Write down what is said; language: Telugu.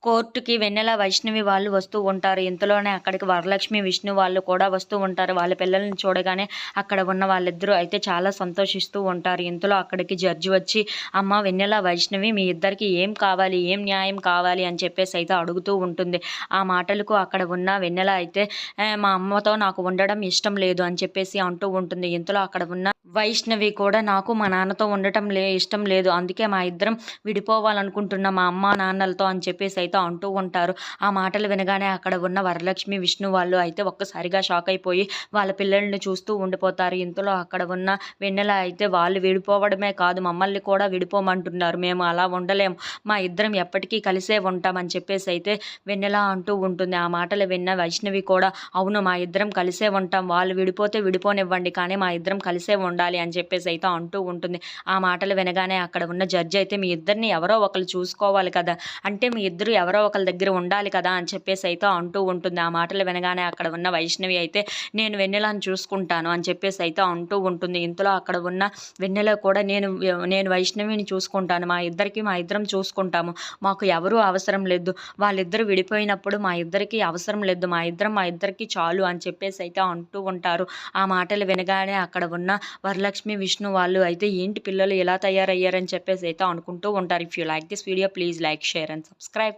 కోర్ట్‌కి వెన్నెల, వైష్ణవి వాళ్ళు వస్తూ ఉంటారు. ఇంతలోనే అక్కడికి వరలక్ష్మి, విష్ణు వాళ్ళు కూడా వస్తూ ఉంటారు. వాళ్ళ పిల్లల్ని చూడగానే అక్కడ ఉన్న వాళ్ళిద్దరూ అయితే చాలా సంతోషిస్తూ ఉంటారు. ఇంతలో అక్కడికి జడ్జి వచ్చి, "అమ్మ వెన్నెల, వైష్ణవి మీ ఇద్దరికీ ఏం కావాలి? ఏం న్యాయం కావాలి?" అని చెప్పేసయితే అడుగుతూ ఉంటుంది. ఆ మాటలకు అక్కడ ఉన్న వెన్నెల అయితే "మా అమ్మతో నాకు ఉండడం ఇష్టం లేదు" అని చెప్పేసి అంటూ ఉంటుంది. ఇంతలో అక్కడ ఉన్న వైష్ణవి కూడా, "నాకు మా నాన్నతో ఉండటం ఇష్టం లేదు. అందుకే మా ఇద్దరం విడిపోవాలనుకుంటున్నాం మా అమ్మా, నాన్నలతో" అని చెప్పేసయితే అంటూ ఉంటారు. ఆ మాటలు వినగానే అక్కడ ఉన్న వరలక్ష్మి, విష్ణు వాళ్ళు అయితే ఒక్కసారిగా షాక్ అయిపోయి వాళ్ళ పిల్లల్ని చూస్తూ ఉండిపోతారు. ఇంతలో అక్కడ ఉన్న వెన్నెల అయితే, "వాళ్ళు విడిపోవడమే కాదు మమ్మల్ని కూడా విడిపోమంటున్నారు. మేము అలా ఉండలేము. మా ఇద్దరం ఎప్పటికీ కలిసే ఉంటాం" అని చెప్పేసయితే వెన్నెల అంటూ ఉంటుంది. ఆ మాటలు విన్న వైష్ణవి కూడా, "అవును మా ఇద్దరం కలిసే ఉంటాం. వాళ్ళు విడిపోతే విడిపోనివ్వండి. కానీ మా ఇద్దరం కలిసే ఉండాలి" అని చెప్పేసయితే అంటూ ఉంటుంది. ఆ మాటలు వినగానే అక్కడ ఉన్న జడ్జి అయితే, "మీ ఇద్దరిని ఎవరో ఒకళ్ళు చూసుకోవాలి కదా! అంటే మీ ఇద్దరు ఎవరో ఒకళ్ళ దగ్గర ఉండాలి కదా!" అని చెప్పేసయితే అంటూ ఉంటుంది. ఆ మాటలు వినగానే అక్కడ ఉన్న వైష్ణవి అయితే, "నేను వెన్నెలను చూసుకుంటాను" అని చెప్పేసయితే అంటూ ఉంటుంది. ఇంతలో అక్కడ ఉన్న వెన్నెల కూడా, నేను వైష్ణవిని చూసుకుంటాను. మా ఇద్దరం చూసుకుంటాము. మాకు ఎవరు అవసరం లేదు. వాళ్ళిద్దరూ విడిపోయినప్పుడు మా ఇద్దరికీ అవసరం లేదు. మా ఇద్దరికీ చాలు" అని చెప్పేసయితే అంటూ ఉంటారు. ఆ మాటలు వినగానే అక్కడ ఉన్న వరలక్ష్మి, విష్ణు వాళ్ళు అయితే, "ఏంటి పిల్లలు ఇలా తయారయ్యారని" చెప్పేసయితే అనుకుంటూ ఉంటారు. If you like this video please like, share and subscribe.